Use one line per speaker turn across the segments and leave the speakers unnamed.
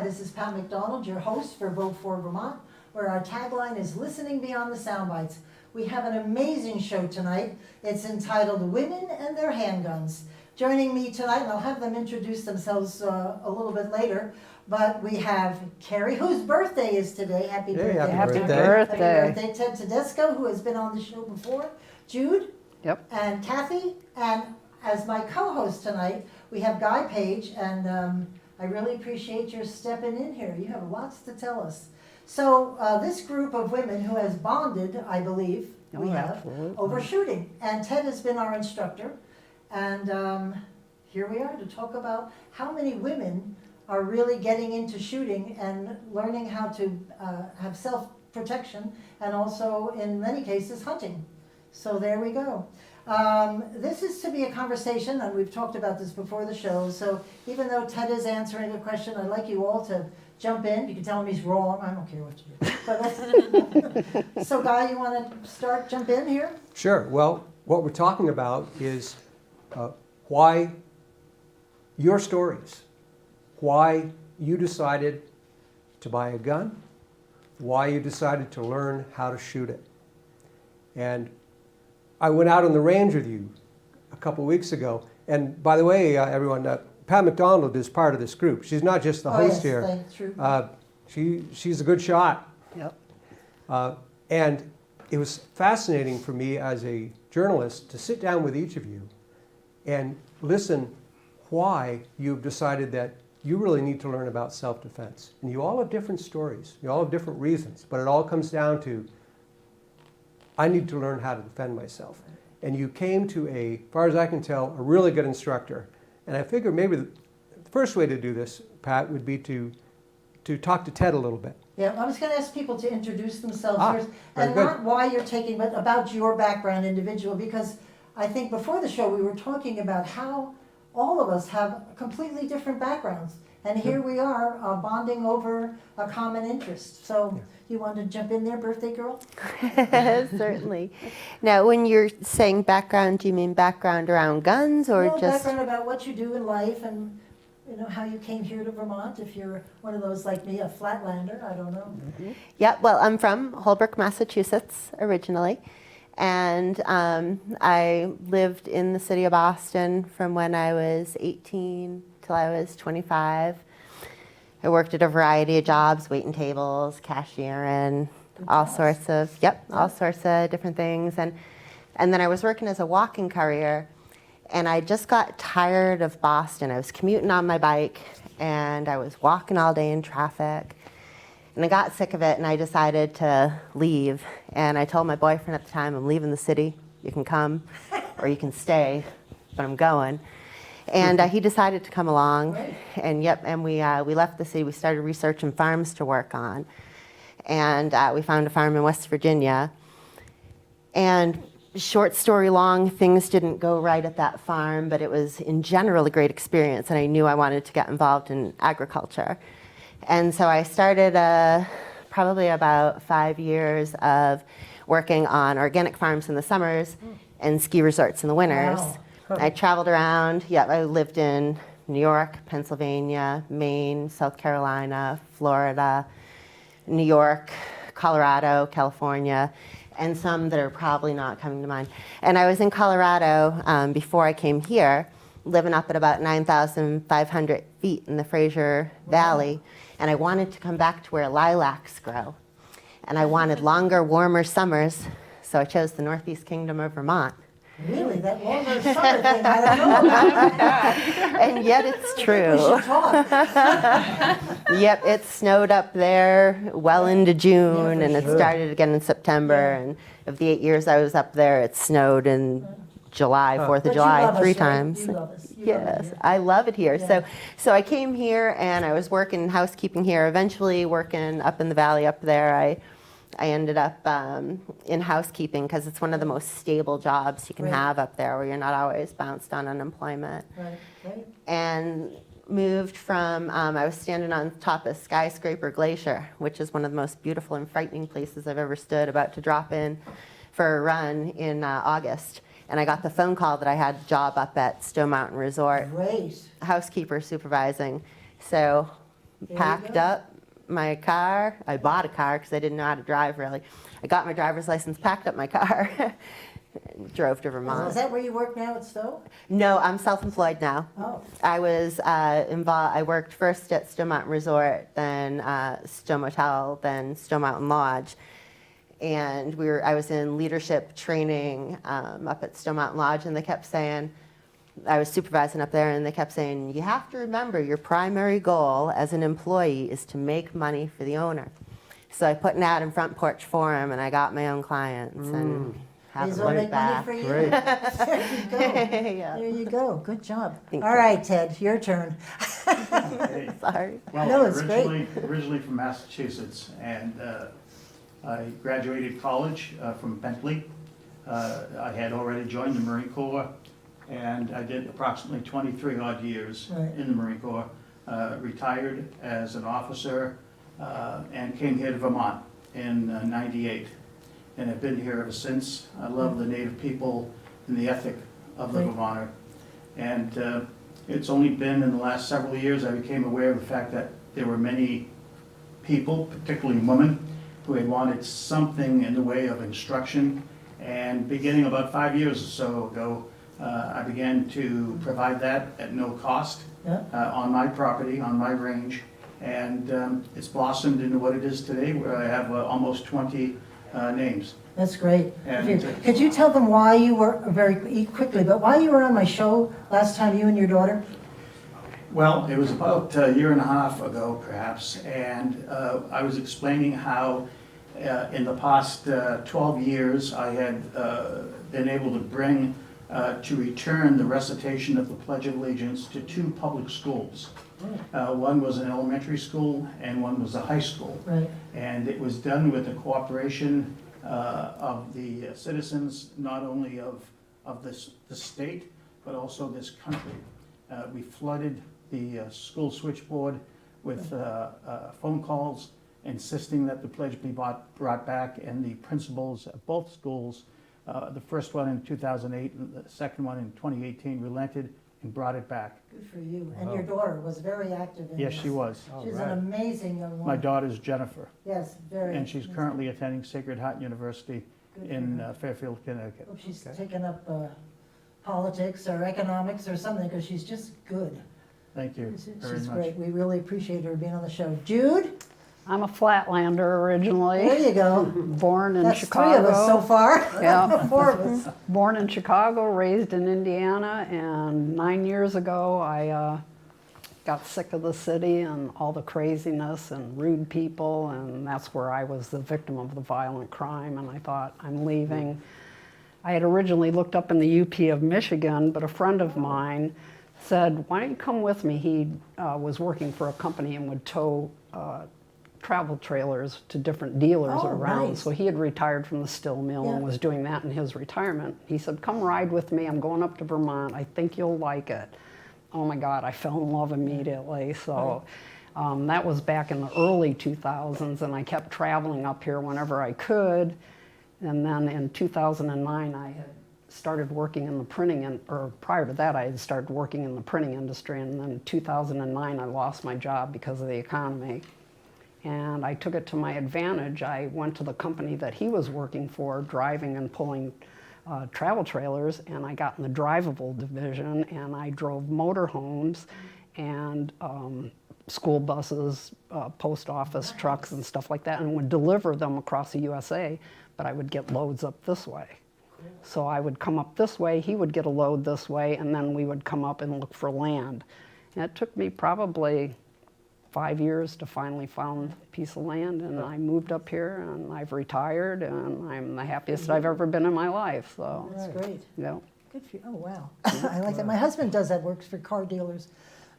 this is Pat McDonald, your host for Vote for Vermont, where our tagline is listening beyond the soundbites. We have an amazing show tonight. It's entitled Women and Their Handguns. Joining me tonight, and I'll have them introduce themselves a little bit later, but we have Carrie, whose birthday is today. Happy birthday.
Happy birthday.
Happy birthday. Ted Tedesco, who has been on the show before. Jude.
Yep.
And Kathy. And as my co-host tonight, we have Guy Page, and I really appreciate your stepping in here. You have lots to tell us. So this group of women who has bonded, I believe, we have, over shooting. And Ted has been our instructor. And here we are to talk about how many women are really getting into shooting and learning how to have self-protection and also, in many cases, hunting. So there we go. This is to be a conversation, and we've talked about this before the show, so even though Ted is answering a question, I'd like you all to jump in. You can tell him he's wrong. I don't care what you do. But so, Guy, you want to jump in here?
Sure. Well, what we're talking about is why your stories, why you decided to buy a gun, why you decided to learn how to shoot it. And I went out on the range with you a couple weeks ago. And by the way, everyone, Pat McDonald is part of this group. She's not just the host here. She's a good shot.
Yep.
And it was fascinating for me as a journalist to sit down with each of you and listen why you've decided that you really need to learn about self-defense. And you all have different stories. You all have different reasons. But it all comes down to, I need to learn how to defend myself. And you came to as far as I can tell, a really good instructor. And I figured maybe the first way to do this, Pat, would be to talk to Ted a little bit.
Yeah, I was going to ask people to introduce themselves first,
very
and
good.
not why you're taking, but about your background individual, because I think before the show we were talking about how all of us have completely different backgrounds. And here we are bonding over a common interest. So you want to jump in there, birthday girl?
Certainly. Now, when you're saying background, do you mean background around guns or
No,
just...
background about what you do in life and how you came here to Vermont. If you're one of those like me, a flatlander, I don't know.
Mm-hmm. Yeah, well, I'm from Holbrook, Massachusetts originally. And I lived in the city of Boston from when I was 18 till I was 25. I worked at a variety of jobs, waiting tables, cashiering, all sorts of different things. And then I was working as a walking courier, and I just got tired of Boston. I was commuting on my bike, and I was walking all day in traffic. And I got sick of it, and I decided to leave. And I told my boyfriend at the time, I'm leaving the city. You can come, or you can stay, but I'm going. And he decided to come along, and we left the city. We started researching farms to work on, and we found a farm in West Virginia. And short story long, things didn't go right at that farm, but it was in general a great experience, and I knew I wanted to get involved in agriculture. And so I started probably about 5 years of working on organic farms in the summers and ski resorts in the winters.
Wow.
I traveled around. I lived in New York, Pennsylvania, Maine, South Carolina, Florida, New York, Colorado, California, and some that are probably not coming to mind. And I was in Colorado before I came here, living up at about 9,500 feet in the Fraser Valley, and I wanted to come back to where lilacs grow. And I wanted longer, warmer summers, so I chose the Northeast Kingdom of Vermont.
Really? That longer summer thing, I don't know about that.
And yet it's true.
We should talk.
Yep, it snowed up there well into June,
Yeah,
and it
sure.
started again in September. And of the 8 years I was up there, it snowed in July, 4th
But
of
you
July,
love us,
3
right?
times.
You love us. You love it
Yes,
here.
I love it here.
Yeah.
So I came here, and I was working housekeeping here, eventually working up in the valley up there. I ended up in housekeeping because it's one of the most stable jobs you can
Right.
have up there, where you're not always bounced on unemployment.
Right.
And moved from, I was standing on top of Skyscraper Glacier, which is one of the most beautiful and frightening places I've ever stood, about to drop in for a run in August. And I got the phone call that I had a job up at Stone Mountain Resort,
Great.
housekeeper supervising. So
you
packed
go.
up my car. I bought a car because I didn't know how to drive really. I got my driver's license, packed up my car, and drove to
Oh, is
Vermont.
that where you work now at Stowe?
No, I'm self-employed now.
Oh,
I was involved. I worked first at Stowe Mountain Resort, then Stowe Motel, then Stowe Mountain Lodge, and I was in leadership training up at Stowe Mountain Lodge, and they kept saying, I was supervising up there, and they kept saying, you have to remember your primary goal as an employee is to make money for the owner. So I put an ad in Front Porch Forum, and I got my own clients, and haven't
these will
looked
make money
back.
for you.
Great.
There you go.
Yeah.
There you go. Good job.
Thank
All
you.
right, Ted, your turn.
Okay.
Sorry.
Well,
No, it's great.
originally from Massachusetts, and I graduated college from Bentley. I had already joined the Marine Corps, and I did approximately 23 odd years
Right.
in the Marine Corps. Retired as an officer and came here to Vermont in '98, and have been here ever since. I love the native people and the ethic of the
Right.
Vermonter. And it's only been in the last several years I became aware of the fact that there were many people, particularly women, who had wanted something in the way of instruction. And beginning about 5 years or so ago, I began to provide that at no cost
Yeah.
on my property, on my range. And it's blossomed into what it is today, where I have almost 20 names.
That's great.
And,
Could you tell them why you were, very quickly, but why you were on my show last time, you and your daughter?
Well, it was about a year and a half ago, perhaps, and I was explaining how in the past 12 years I had been able to bring to return the recitation of the Pledge of Allegiance to 2 public schools. One was an elementary school and one was a high school.
Right.
And it was done with the cooperation of the citizens, not only of the state, but also this country. We flooded the school switchboard with phone calls insisting that the pledge be brought back, and the principals at both schools, the first one in 2008 and the second one in 2018, relented and brought it back.
Good for you. And
Wow.
your daughter was very active in
Yes,
this.
she was.
She's
All right.
an amazing young woman.
My daughter's Jennifer,
Yes, very.
and she's currently attending Sacred Heart University
Good for
in
her.
Fairfield, Connecticut.
Hope she's
Okay.
taken up politics or economics or something, because she's just good.
Thank you very
She's
much.
great. We really appreciate her being on the show. Jude,
I'm a Flatlander
there
originally,
you go.
born in
That's
Chicago.
3 of us so far.
Yeah.
4 of us.
Born in Chicago, raised in Indiana, and 9 years ago I got sick of the city and all the craziness and rude people, and that's where I was the victim of the violent crime, and I thought, I'm leaving. I had originally looked up in the UP of Michigan, but a friend of mine said, why don't you come with me? He was working for a company and would tow travel trailers to different dealers
Oh,
around.
nice.
So he had retired from the steel mill and
Yeah.
was doing that in his retirement. He said, come ride with me. I'm going up to Vermont. I think you'll like it. Oh my God, I fell in love immediately. So that was back in the early 2000s, and I kept traveling up here whenever I could. And then in 2009, I had started working in the printing, or prior to that, I had started working in the printing industry. And then in 2009, I lost my job because of the economy. And I took it to my advantage. I went to the company that he was working for, driving and pulling travel trailers, and I got in the drivable division, and I drove motorhomes and school buses, post office trucks and stuff like that, and would deliver them across the USA, but I would get loads up this way. So I would come up this way, he would get a load this way, and then we would come up and look for land. And it took me probably 5 years to finally found a piece of land, and I moved up here, and I've retired, and I'm the happiest I've ever been in my life. So,
That's great.
yeah.
Good for you. Oh, wow. I like that. My husband does that, works for car dealers.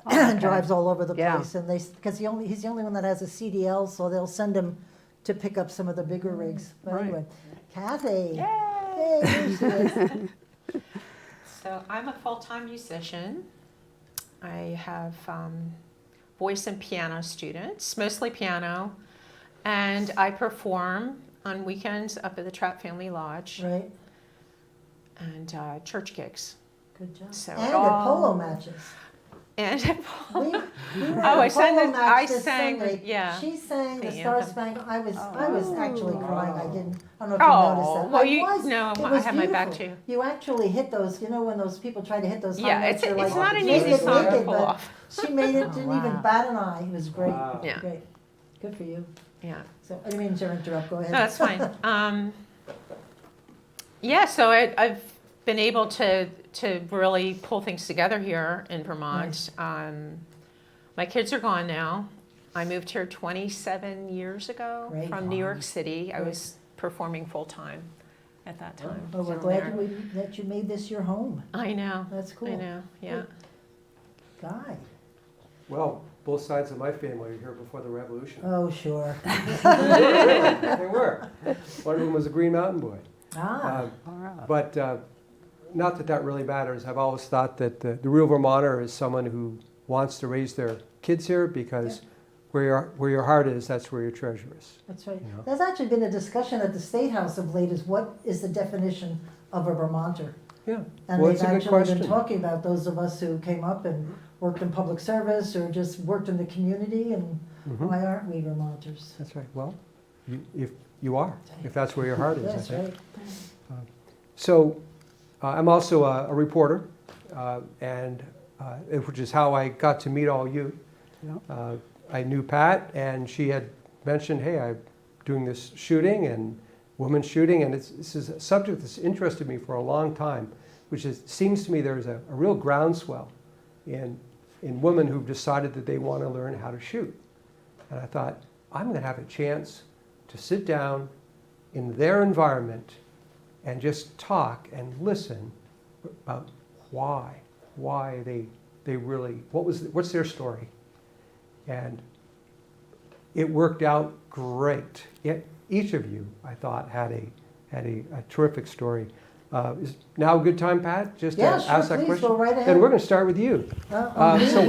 Okay.
And drives all over the
Yeah.
place, and because he's the only one that has a CDL, so they'll send him to pick up some of the bigger rigs. But
Right.
anyway, Kathy.
Yay!
Hey, there she is.
So I'm a full-time musician. I have voice and piano students, mostly piano, and I perform on weekends up at the Trout Family Lodge
Right,
and church gigs.
good job.
So
And
it
at
all-
polo matches.
And
We were
Oh,
at
I
a
sang
polo
the-
match
I
this
sang the-
Sunday.
yeah,
She sang the
the
Star
anthem.
Spangled. I was actually crying. I don't know if you
Oh,
noticed that.
well,
I
you
was.
no,
It
I
was
have my back
beautiful.
too.
You actually hit those. You know when those people try to hit those high
Yeah,
notes.
it's
you're like,
not an
make
easy
it,
song
make
to
it,
pull
but
off.
She made it. Didn't even
wow.
bat an eye. It was great.
Wow.
Yeah.
Great. Good for you.
Yeah.
So I didn't mean to interrupt. Go ahead.
No, that's fine. Yeah, so I've been able to really pull things together here in Vermont. My kids are gone now. I moved here 27 years ago
Great.
from New York City. I
Great.
was performing full time at that time.
Well, we're
down
glad
there.
that you made this your home.
I know.
That's cool.
I know. Yeah.
Guy.
Well, both sides of my family were here before the revolution.
Oh, sure.
They were. One of them was a Green Mountain Boy.
Ah.
But not that that really matters. I've always thought that the real Vermonter is someone who wants to raise their kids here because where your heart is, that's where your treasure is.
That's right.
You know?
There's actually been a discussion at the State House of late is what is the definition of a Vermonter?
Yeah.
And
Well,
they've
it's a good
actually
question.
been talking about those of us who came up and worked in public service or just worked in the community and
Mhm.
why aren't we Vermonters?
That's right. Well, if you are, if that's where your heart is, I
That's
think.
right.
So I'm also a reporter, which is how I got to meet all you. I knew Pat, and she had mentioned, hey, I'm doing this shooting and women's shooting, and this is a subject that's interested me for a long time, seems to me there's a real groundswell in women who've decided that they want to learn how to shoot. And I thought, I'm going to have a chance to sit down in their environment and just talk and listen about why they really, what's their story. And it worked out great. Each of you, I thought, had a terrific story. Is now a good time, Pat, just to
Yeah, sure,
ask that
please,
question?
go right ahead.
Then we're going to start with you.
Okay.
So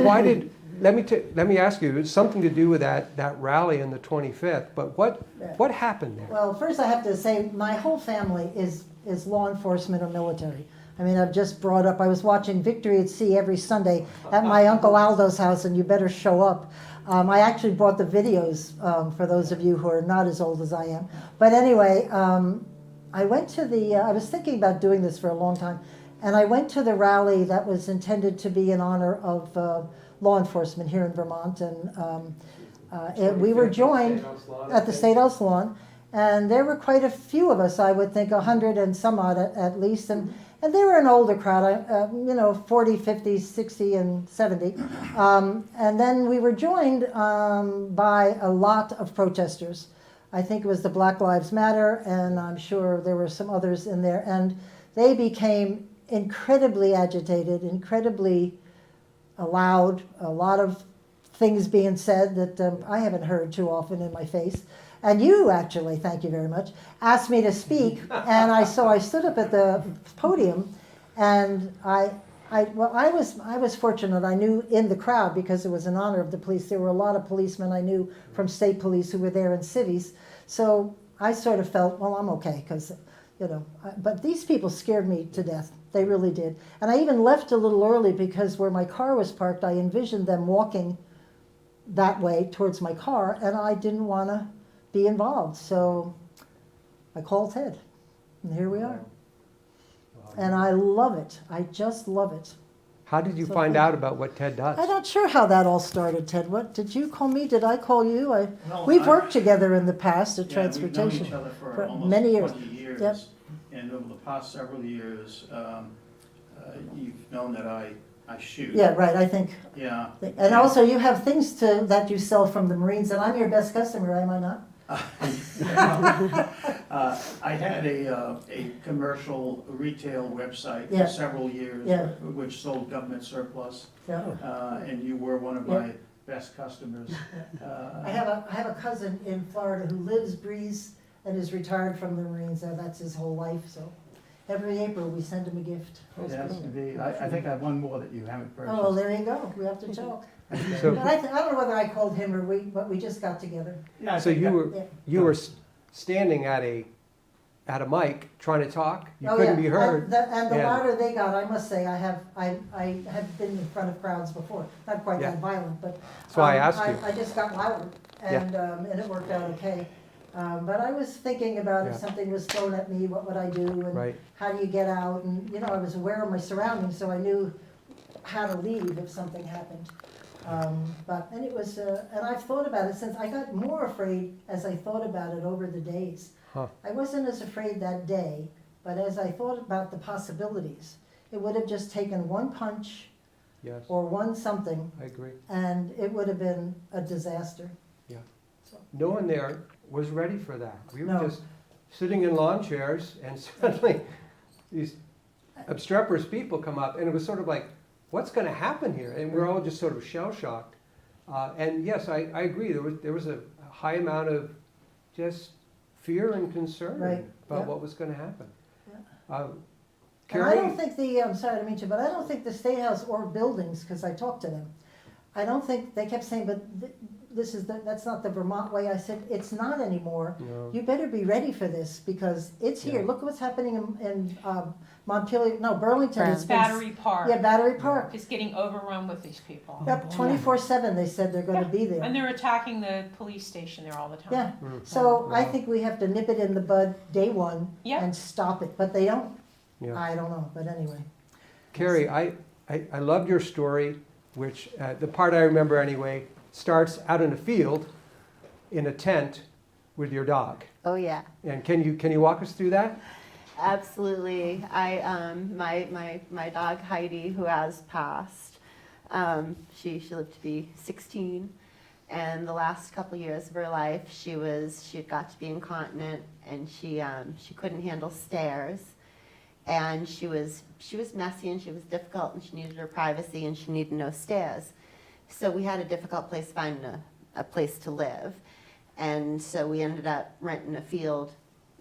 let me ask you, it's something to do with that rally on the 25th, but what happened there?
Well, first I have to say my whole family is law enforcement or military. I mean, I've just brought up, I was watching Victory at Sea every Sunday at my Uncle Aldo's house, and you better show up. I actually brought the videos for those of you who are not as old as I am. But anyway, I went to I was thinking about doing this for a long time, and I went to the rally that was intended to be in honor of law enforcement here in Vermont, and we were joined at the State House lawn, and there were quite a few of us, I would think 100 and some odd at least, and they were an older crowd, 40, 50, 60, and 70. And then we were joined by a lot of protesters. I think it was the Black Lives Matter, and I'm sure there were some others in there, and they became incredibly agitated, incredibly loud, a lot of things being said that I haven't heard too often in my face. And you actually, thank you very much, asked me to speak, and so I stood up at the podium, and I was fortunate. I knew in the crowd, because it was in honor of the police, there were a lot of policemen I knew from state police who were there in cities. So I sort of felt, well, I'm okay, because, but these people scared me to death. They really did. And I even left a little early because where my car was parked, I envisioned them walking that way towards my car, and I didn't want to be involved. So I called Ted, and here we are. And I love it. I just love it.
How did you
So
find
thank
out about what Ted does?
I'm not sure how that all started, Ted. What did you call me? Did I call you?
No,
We've worked together in the past at
Yeah,
transportation.
we've known each other for
for
almost
many years.
20 years.
Yep.
And over the past several years, you've known that I shoot.
Yeah, right. I think.
Yeah.
And also, you have things that you sell from the Marines, and I'm your best customer, am I not?
I had a commercial retail website
Yeah.
for several years,
Yeah.
which sold government surplus,
Yeah.
and you were one of
Yeah.
my best customers.
I have a cousin in Florida who lives, breathes, and is retired from the Marines. That's his whole life. So every April we send him a gift.
Yes, indeed. I think I have one more that you haven't purchased.
Oh, well, there you go. We have to talk.
So-
But I don't know whether I called him but we just got together.
Yeah, I
So
think
you
that-
were
Yeah.
you were standing at a at a mic trying to talk. You
Oh,
couldn't
yeah.
be heard.
And the
and-
louder they got, I must say, I have been in front of crowds before, not quite
Yeah.
that violent, but.
That's why I asked you.
I just got louder, and it worked out okay. But I was thinking about if
Yeah.
something was thrown at me, what would I do? And
Right.
how do you get out? And, you know, I was aware of my surroundings, so I knew how to leave if something happened. And it was, and I've thought about it since, I got more afraid as I thought about it over the days.
Huh.
I wasn't as afraid that day, but as I thought about the possibilities, it would have just taken one punch
Yes,
or one something,
I agree.
and it would have been a disaster.
Yeah.
So,
No one there was ready for that. We were
No.
just sitting in lawn chairs, and suddenly these obstreperous people come up, and it was sort of like, what's going to happen here? And we're all just sort of shell-shocked. And yes, I agree. There was a high amount of just fear and concern
Right,
about
yeah.
what was going to happen.
Yeah. And I
Carrie,
don't think the, I'm sorry to meet you, but I don't think the State House or buildings, because I talked to them, I don't think, they kept saying, but that's not the Vermont way. I said, it's not anymore.
no,
You better be ready for this, because it's here.
Yeah.
Look what's happening in Montpelier, no, Burlington. It's been-
Battery Park
Yeah, Battery Park.
is getting overrun with these people.
Yep, 24/7, they said they're gonna be there.
And they're attacking the police station there all the time.
Yeah,
Mm.
so I
Wow.
think we have to nip it in the bud day one
Yeah.
and stop it, but they don't.
yeah.
I don't know, but anyway.
Carrie, I loved your story, which, the part I remember anyway, starts out in a field in a tent with your dog.
Oh, yeah.
And can you walk us through that?
Absolutely. My dog Heidi, who has passed, she lived to be 16, and the last couple years of her life, she had got to be incontinent, and she couldn't handle stairs, and she was messy, and she was difficult, and she needed her privacy, and she needed no stairs. So we had a difficult place finding a place to live, and so we ended up renting a field.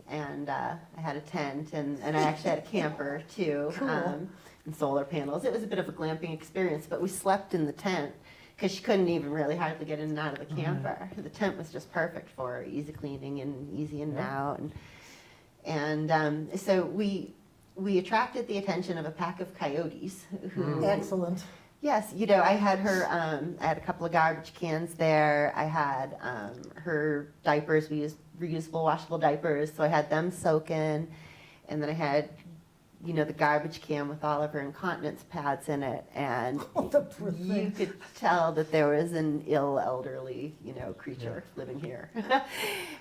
And I had a tent, and I actually had a camper too,
Cool.
and solar panels. It was a bit of a glamping experience, but we slept in the tent because she couldn't even really hardly get in and out of the camper. The tent was just perfect for her, easy cleaning and easy in and out. And so we attracted the attention of a pack of coyotes who
Excellent.
Yes, you know, I had her, I had a couple of garbage cans there. I had her diapers. We used reusable, washable diapers, so I had them soaking. And then I had, you know, the garbage can with all of her incontinence pads in it. And
Oh, the poor
you
thing.
could tell that there was an ill elderly, you know, creature living here.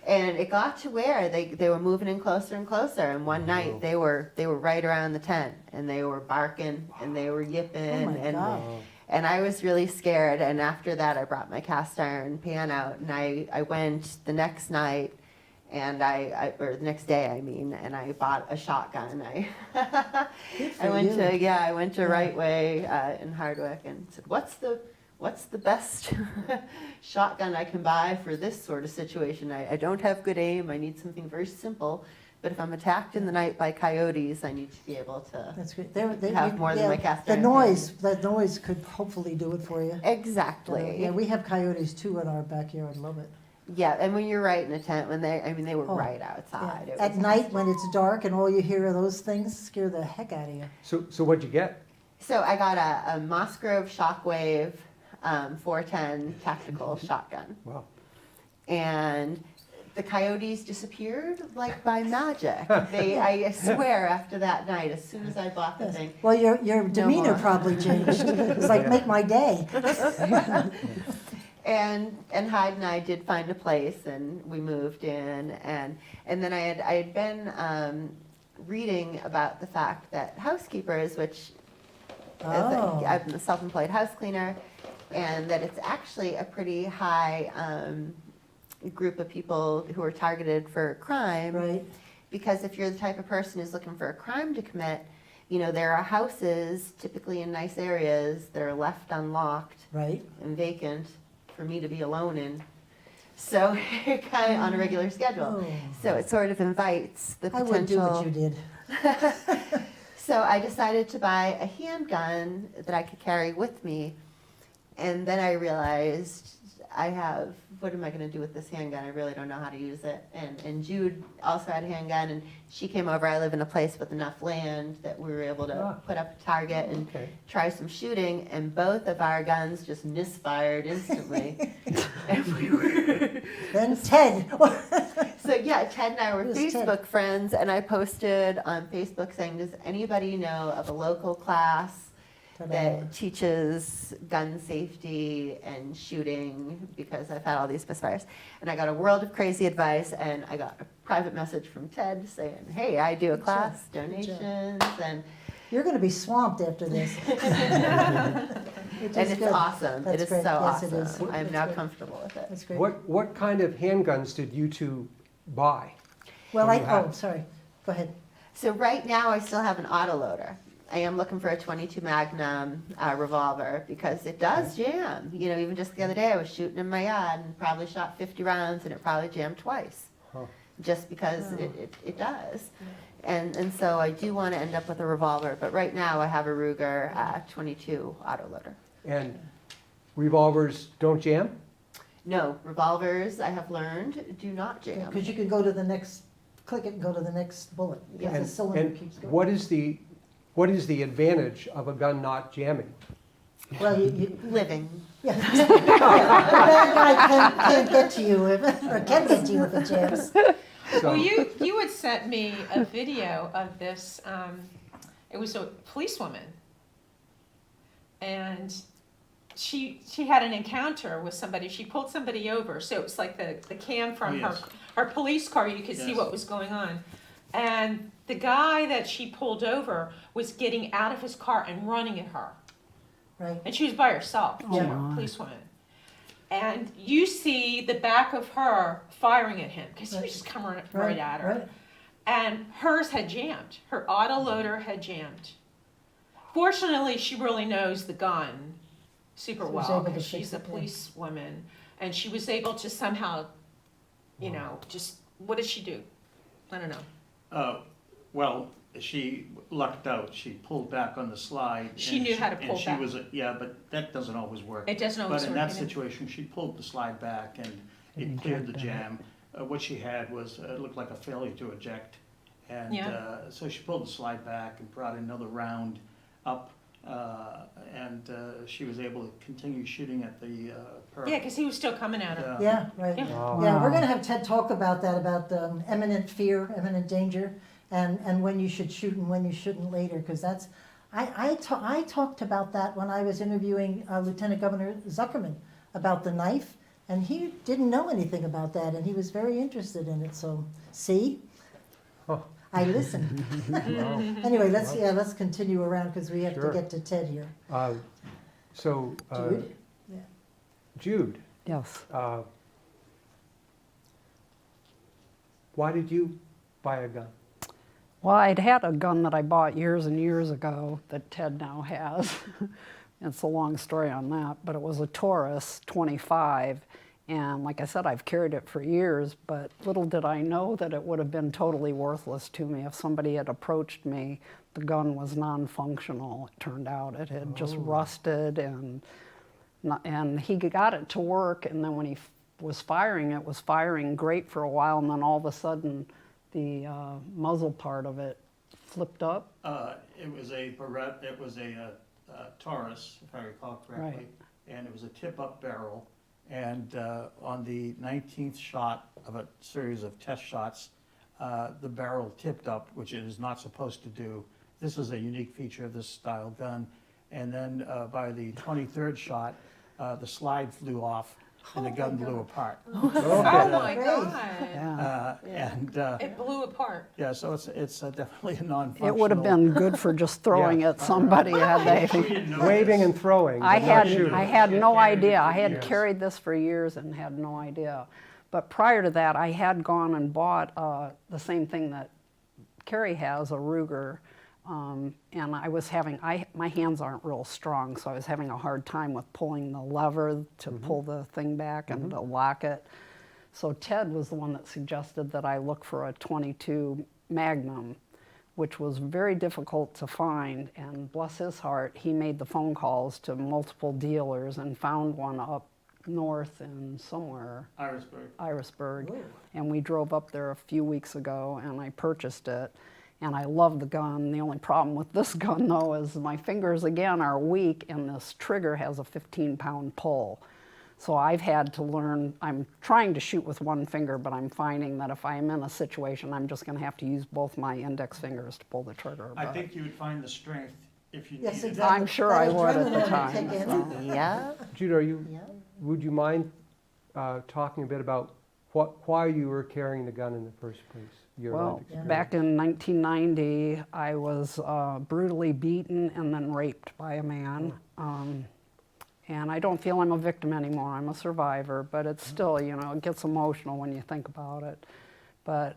And it got to where they were moving in closer and closer. And one night they were right around the tent, and they were barking and they were yipping.
Oh my God.
And I was really scared. And after that, I brought my cast iron pan out, and I went the next night. And or the next day, I mean, and I bought a shotgun.
Good for
I went
you.
to Right Way in Hardwick and said, what's the best shotgun I can buy for this sort of situation? I don't have good aim. I need something very simple. But if I'm attacked in the night by coyotes, I need to be able to.
That's great.
Have more than my cast iron
The noise could hopefully do it for you.
Exactly.
Yeah, we have coyotes too in our backyard, love it.
Yeah, and when you're right in a tent, they were
Oh,
right outside.
Yeah.
It
At
was
night when it's dark and all you hear are those things, scare the heck out of you.
So what'd you get?
So I got a Mossgrove Shockwave 410 tactical shotgun.
Wow.
And the coyotes disappeared like by magic. I swear after that night, as soon as I bought the thing,
Well, your demeanor
more.
probably changed. It's like,
Yeah.
make my day.
and Hyde and I did find a place, and we moved in, and then I had been reading about the fact that housekeepers, which
Oh.
I'm a self-employed house cleaner, and that it's actually a pretty high group of people who are targeted for crime.
Right,
Because if you're the type of person who's looking for a crime to commit, you know, there are houses, typically in nice areas, that are left unlocked
right.
and vacant for me to be alone in. So, kind of on a regular schedule.
Oh.
So it sort of invites the
I would do
potential.
what you did.
So I decided to buy a handgun that I could carry with me. And then I realized I have, what am I going to do with this handgun? I really don't know how to use it. And Jude also had a handgun, and she came over. I live in a place with enough land that we were able to put up a target and
Okay.
try some shooting, and both of our guns just misfired instantly. And we were
Then Ted.
so yeah, Ted and I were
Who's Ted?
Facebook friends, and I posted on Facebook saying, does anybody know of a local class that teaches gun safety and shooting, because I've had all these misfires. And I got a world of crazy advice, and I got a private message from Ted saying, hey, I do a class, donations, and
You're going to be swamped after this.
and it's awesome.
That's
It is
great.
so
Yes, it
awesome.
is.
I'm
That's
now
great.
comfortable with it.
That's great.
What kind of handguns did you two buy?
Well,
What do you have?
sorry. Go ahead.
So right now, I still have an autoloader. I am looking for a 22 Magnum revolver because it does jam. You know, even just the other day, I was shooting in my yard and probably shot 50 rounds, and it probably jammed twice,
Huh.
just because it does. And so I do want to end up with a revolver, but right now I have a Ruger 22 autoloader.
And revolvers don't jam?
No, revolvers, I have learned, do not jam.
Because you can go to the next, click it and go to the next bullet. Because the
And,
cylinder
and
keeps going.
what is the advantage of a gun not jamming?
Well, you
Living.
yeah. The bad guy can't get to you, or can get to you if it jams.
So,
Well, you had sent me a video of this. It was a policewoman, and she had an encounter with somebody. She pulled somebody over, so it was like the cam from
Oh, yes.
her police car. You could see
Yes.
what was going on, and the guy that she pulled over was getting out of his car and running at her,
Right.
and she was by herself.
Oh,
too,
my.
policewoman. And you see the back of her firing at him because he was just coming right at her.
Right.
And hers had jammed. Her autoloader had jammed. Fortunately, she really knows the gun super
So she was
well
able to
because she's
fix
a
it, yeah.
policewoman, and she was able to somehow, you know, just what did she do? I don't know.
Well, she lucked out. She pulled back on the slide.
She
and
knew how to pull
and she
back.
was, yeah, but that doesn't always work.
It doesn't always
But in
work,
that
you know.
situation, she pulled the slide back and
And
it cleared the
ejected it.
jam. What she had was, it looked like a failure to eject. And
Yeah.
so she pulled the slide back and brought another round up, and she was able to continue shooting at the perp.
Yeah, because he was still coming at her.
Yeah, right.
Yeah.
Wow.
Yeah, we're gonna have Ted talk about that, about imminent fear, imminent danger, and when you should shoot and when you shouldn't later, because that's, I talked about that when I was interviewing Lieutenant Governor Zuckerman about the knife, and he didn't know anything about that, and he was very interested in it, so, see?
Huh.
I listened.
Wow.
Anyway, let's continue around, because we have to
Sure.
get to Ted here.
So,
Jude? Yeah.
Jude,
Yes.
why did you buy a gun?
Well, I'd had a gun that I bought years and years ago that Ted now has. It's a long story on that, but it was a Taurus 25. And like I said, I've carried it for years, but little did I know that it would have been totally worthless to me if somebody had approached me. The gun was non-functional, it turned out. It had just rusted, and he got it to work, and then when he was firing, it was firing great for a while, and then all of a sudden, the muzzle part of it flipped up.
It was a Taurus, if I recall correctly, and it was a tip-up barrel. And on the 19th shot of a series of test shots, the barrel tipped up, which it is not supposed to do. This is a unique feature of this style gun. And then by the 23rd shot, the slide flew off and the gun blew apart.
Oh my
Great.
God.
And
It blew apart.
yeah, so it's definitely a non-functional.
It would have been good for just throwing at somebody had they.
Waving and throwing,
I
but not
had
shooting.
no idea. I had
Yes.
carried this for years and had no idea. But prior to that, I had gone and bought the same thing that Carrie has, a Ruger. And I was having, my hands aren't real strong, so I was having a hard time with pulling the lever to pull the thing back and to lock it. So Ted was the one that suggested that I look for a 22 Magnum, which was very difficult to find. And bless his heart, he made the phone calls to multiple dealers and found one up north in somewhere,
Irisburg.
Irisburg.
Ooh.
And we drove up there a few weeks ago and I purchased it. And I love the gun. The only problem with this gun though is my fingers again are weak and this trigger has a 15-pound pull. So I've had to learn, I'm trying to shoot with one finger, but I'm finding that if I'm in a situation, I'm just gonna have to use both my index fingers to pull the trigger.
I
but-
think you would find the strength if you
Yes,
needed it.
exactly.
I'm sure
That
I would at the
adrenaline
time,
kick in.
so.
Yeah.
Jude,
Yeah.
would you mind talking a bit about why you were carrying the gun in the first place? Your
Well,
life experience?
back in 1990, I was brutally beaten and then raped by a man. And I don't feel I'm a victim anymore. I'm a survivor, but it's still, you know, it gets emotional when you think about it. But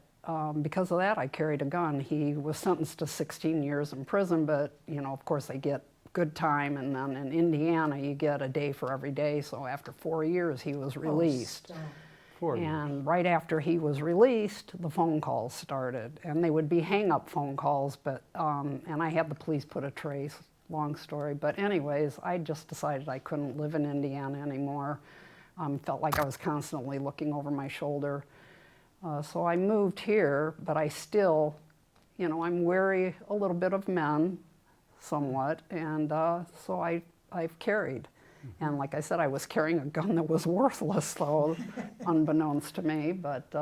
because of that, I carried a gun. He was sentenced to 16 years in prison, but, you know, of course, they get good time. And then in Indiana, you get a day for every day. So after 4 years, he was released.
Oh, stop.
4 years.
And right after he was released, the phone calls started. And they would be hang-up phone calls, but, and I had the police put a trace, long story. But anyways, I just decided I couldn't live in Indiana anymore. Felt like I was constantly looking over my shoulder. So I moved here, but I still, you know, I'm wary a little bit of men, somewhat, and so I've carried. And like I said, I was carrying a gun that was worthless, though, unbeknownst to me. But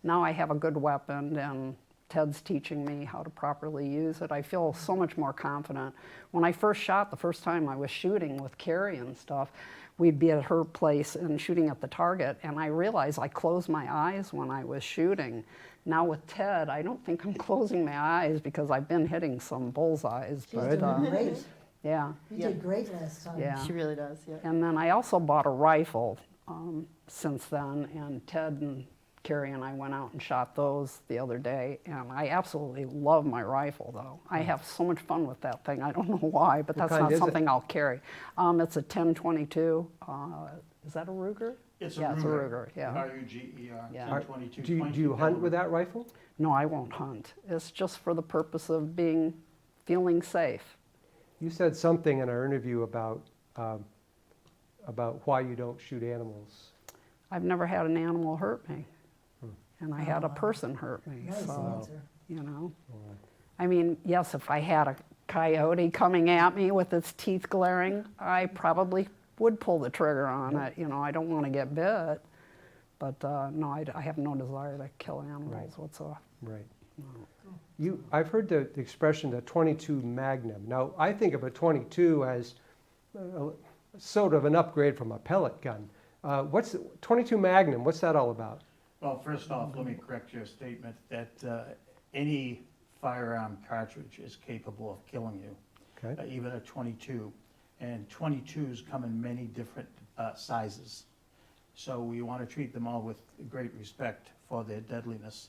now I have a good weapon, and Ted's teaching me how to properly use it. I feel so much more confident. When I first shot, the first time I was shooting with Carrie and stuff, we'd be at her place and shooting at the target, and I realized I closed my eyes when I was shooting. Now with Ted, I don't think I'm closing my eyes because I've been hitting some bullseyes.
She's
But
doing great.
yeah.
You did great last time.
Yeah.
She really does, yeah.
And then I also bought a rifle since then, and Ted and Carrie and I went out and shot those the other day, and I absolutely love my rifle, though. I have so much fun with that thing. I don't know why, but
What
that's
kind
not
is it?
something I'll carry. It's a 10-22. Is that a Ruger?
It's a
Yeah,
Ruger.
it's a Ruger, yeah.
R-U-G-E-R,
Yeah.
1022.
Do you
22
hunt
caliber.
with that rifle?
No, I won't hunt. It's just for the purpose of feeling safe.
You said something in our interview about why you don't shoot animals.
I've never had an animal hurt me, and I had a
wow.
person hurt me,
Nice
so,
answer.
you know. I mean, yes, if I had a coyote coming at me with its teeth glaring, I probably would pull the trigger on it. You know, I don't want to get bit, but no, I have no desire to kill animals
Right.
whatsoever.
Right. I've heard the expression the 22 Magnum. Now, I think of a 22 as sort of an upgrade from a pellet gun. What's 22 Magnum? What's that all about?
Well, first off, let me correct your statement that any firearm cartridge is capable of killing you,
Okay.
even a 22. And 22s come in many different sizes. So we want to treat them all with great respect for their deadliness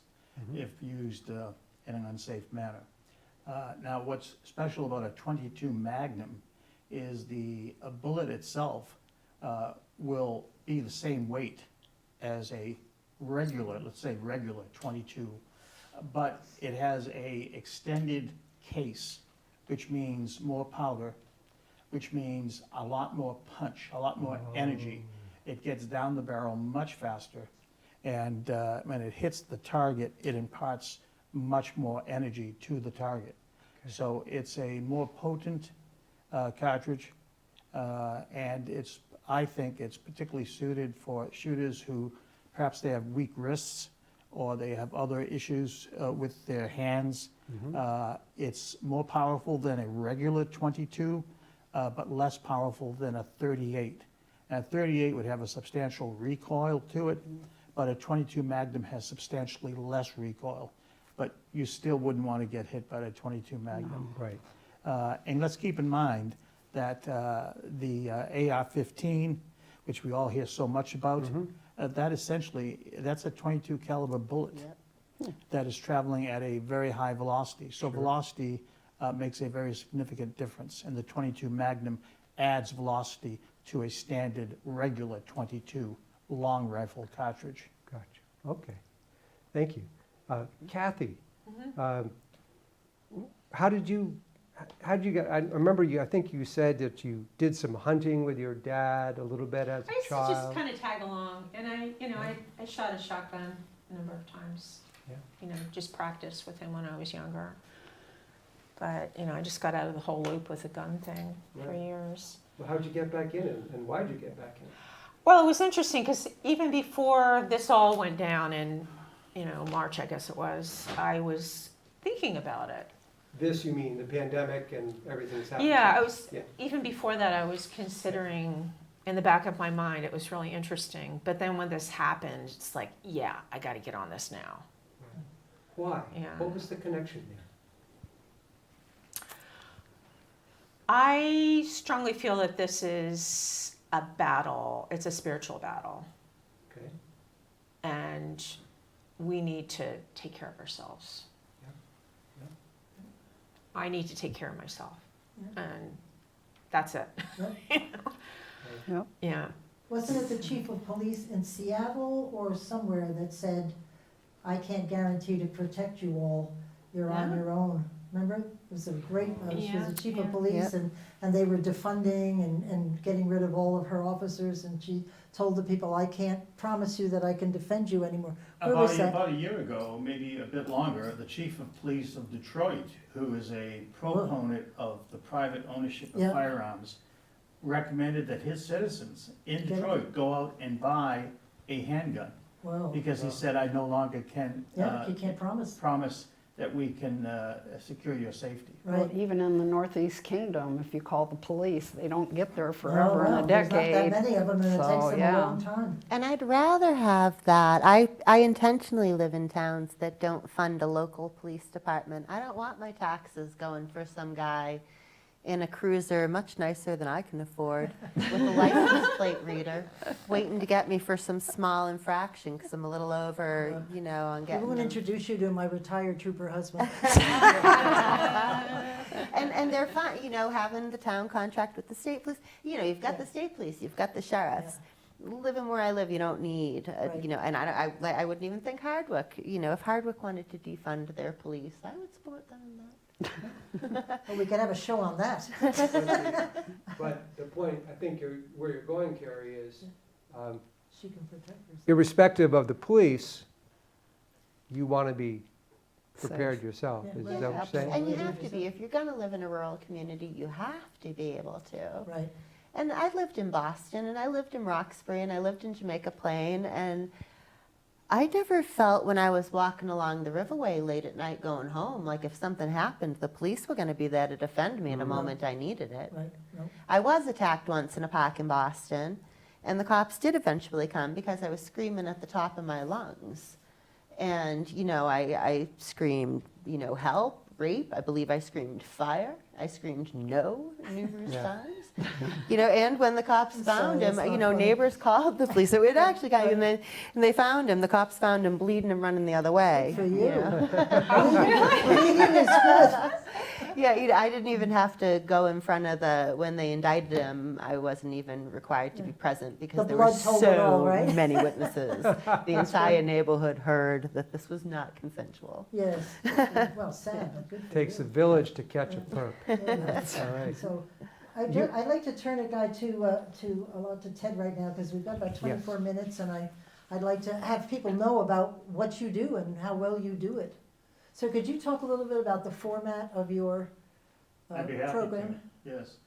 if used in an unsafe manner. Now, what's special about a 22 Magnum is the bullet itself will be the same weight as a regular, let's say regular 22, but it has a extended case, which means more powder, which means a lot more punch, a lot more energy. It gets down the barrel much faster, and when it hits the target, it imparts much more energy to the target. So it's a more potent cartridge, and I think it's particularly suited for shooters who perhaps they have weak wrists or they have other issues with their hands. It's more powerful than a regular 22, but less powerful than a 38. And a 38 would have a substantial recoil to it, but a 22 Magnum has substantially less recoil. But you still wouldn't want to get hit by a 22 Magnum.
Right.
And let's keep in mind that the AR-15, which we all hear so much about, that's a 22 caliber bullet that is traveling at a very high velocity. So velocity makes a very significant difference, and the 22 Magnum adds velocity to a standard regular 22 long rifle cartridge.
Gotcha. Okay. Thank you. Kathy, how did you how'd you get, I remember you, I think you said that you did some hunting with your dad a little bit as
I
a
used to just
child.
kind of tag along, and I shot a shotgun a number of times.
Yeah.
Just practice with him when I was younger. But, I just got out of the whole loop with the gun thing for
Right.
years.
Well, how'd you get back in and why'd you get back in?
Well, it was interesting because even before this all went down in, March, I guess it was, I was thinking about it.
This, you mean the pandemic and everything's happening?
Yeah,
Yeah.
even before that, I was considering, in the back of my mind, it was really interesting. But then when this happened, it's like, yeah, I got to get on this now.
Why?
Yeah.
What was the connection there?
I strongly feel that this is a battle. It's a spiritual battle.
Okay.
And we need to take care of ourselves.
Yeah.
I need to take care of myself.
Yeah.
And that's it.
Yep.
Yeah.
Wasn't it the chief of police in Seattle or somewhere that said, I can't guarantee to protect you all, you're on
Yeah.
your own? Remember? It was a great, she was the chief
Yeah.
of police
Yeah.
and they were defunding and getting rid of all of her officers and she told the people, I can't promise you that I can defend you anymore. Where was that?
About a year ago, maybe a bit longer, the chief of police of Detroit, who is a proponent of the private ownership of
Yeah.
firearms, recommended that his citizens in
Get it.
Detroit go out and buy a handgun,
Whoa.
because he said, I no longer can
Yeah, you can't promise.
promise that we can secure your safety.
Well,
Right.
even in the Northeast Kingdom, if you call the police, they don't get there
No,
forever in
no,
a
there's not that
decade.
many of them and it
So,
takes them a
yeah.
long time.
And I'd rather have that. I intentionally live in towns that don't fund a local police department. I don't want my taxes going for some guy in a cruiser much nicer than I can afford with a license plate reader waiting to get me for some small infraction because I'm a little over, on
We
getting
won't
them.
introduce you to my retired trooper husband.
And they're fine, having the town contract with the state police. You've got the state police, you've got the sheriffs. Living where I live, you don't need,
Right.
and I wouldn't even think Hardwick. If Hardwick wanted to defund their police, I would support them in that.
Well, we could have a show on that.
But the point, I think where you're going, Carrie, is
She can protect herself.
irrespective of the police, you want to be prepared
Safe.
yourself.
Yeah.
Is
Yeah,
that what you're saying?
And you have to be, if you're going to live in a rural community, you have to be able to.
Right.
And I lived in Boston, and I lived in Roxbury, and I lived in Jamaica Plain, and I never felt when I was walking along the Riverway late at night going home, like if something happened, the police were going to be there to defend me in a moment I needed it.
Right, no.
I was attacked once in a park in Boston, and the cops did eventually come because I was screaming at the top of my lungs. And, I screamed, help, rape. I believe I screamed fire. I screamed no numerous times. And when the cops
I'm
found
sorry,
him,
that's not funny.
neighbors called the police. So it actually got, and they found him. The cops found him bleeding and running the other way.
Good for you.
know.
Bleeding is good.
Yeah, I didn't even have to go in front of when they indicted him, I wasn't even required to be present because
The
there were
blood told it all,
so
right?
many witnesses. The entire neighborhood heard that this was not consensual.
Yes. Well, sad, but good for
Takes a
you.
village to catch a perp.
Yeah.
All right.
So, I'd like to turn it, Guy, to Ted right now, because we've got about 24 minutes, and I'd like to have people know about what you do and how well you do it. So could you talk a little bit about the format of your
I'd be happy to.
program?
Yes.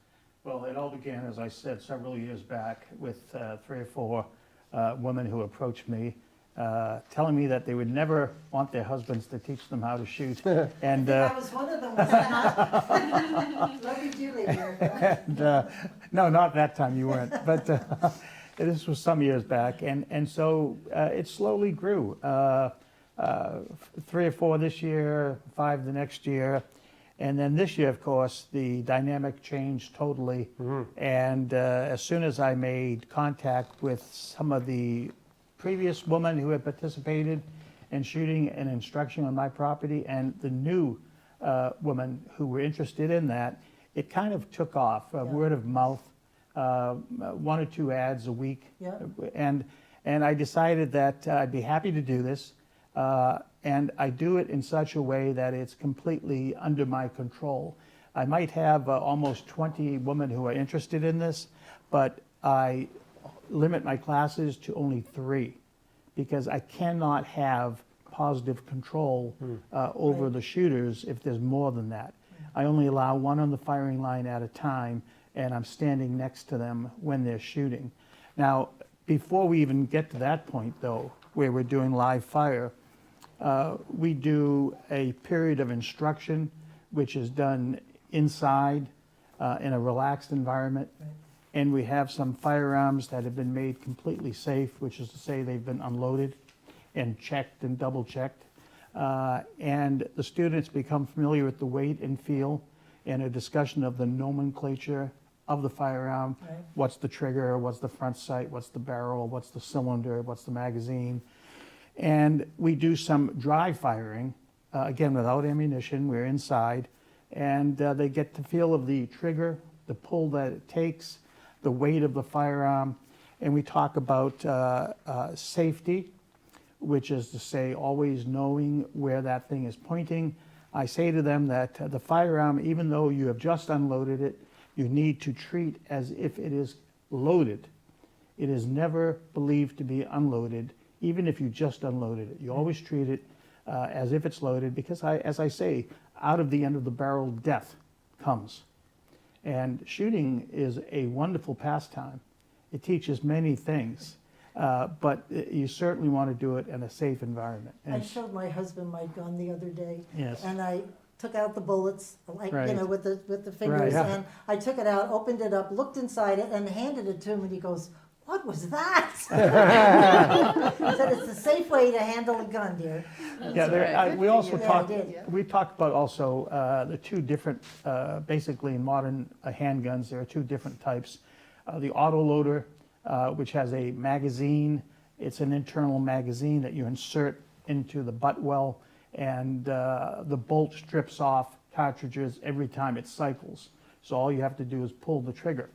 Well, it all began, as I said, several years back with 3 or 4 women who approached me, telling me that they would never want their husbands to teach them how to shoot. And,
I was one of them, was I not? Love you dearly, dear.
and no, not that time, you weren't. But this was some years back. And so it slowly grew. 3 or 4 this year, 5 the next year. And then this year, of course, the dynamic changed totally. And as soon as I made contact with some of the previous women who had participated in shooting and instruction on my property and the new women who were interested in that, it kind of took off, word of mouth, 1 or 2 ads a week.
Yeah.
And I decided that I'd be happy to do this. And I do it in such a way that it's completely under my control. I might have almost 20 women who are interested in this, but I limit my classes to only 3 because I cannot have positive control over
Right.
the shooters if there's more than that. I only allow 1 on the firing line at a time, and I'm standing next to them when they're shooting. Now, before we even get to that point, though, where we're doing live fire, we do a period of instruction, which is done inside in a relaxed environment.
Right.
And we have some firearms that have been made completely safe, which is to say they've been unloaded and checked and double checked. And the students become familiar with the weight and feel and a discussion of the nomenclature of the firearm.
Right.
What's the trigger, what's the front sight, what's the barrel, what's the cylinder, what's the magazine. And we do some dry firing, again, without ammunition, we're inside. And they get the feel of the trigger, the pull that it takes, the weight of the firearm. And we talk about safety, which is to say always knowing where that thing is pointing. I say to them that the firearm, even though you have just unloaded it, you need to treat as if it is loaded. It is never believed to be unloaded, even if you just unloaded it. You always treat it as if it's loaded because, as I say, out of the end of the barrel, death comes. And shooting is a wonderful pastime. It teaches many things, but you certainly want to do it in a safe environment.
I
And
showed my husband my gun the other day.
Yes.
And I took out the bullets, like, you
Right.
know, with the fingers.
yeah.
And I took it out, opened it up, looked inside it, and handed it to him, and he goes, "What was that?" I said, "It's the safe way to handle a gun, dear."
Yeah, we also
Yeah, I
talked.
did.
We talked about also the 2 different, basically in modern handguns, there are 2 different types. The Autoloader, which has a magazine. It's an internal magazine that you insert into the butt well, and the bolt strips off cartridges every time it cycles. So all you have to do is pull the trigger.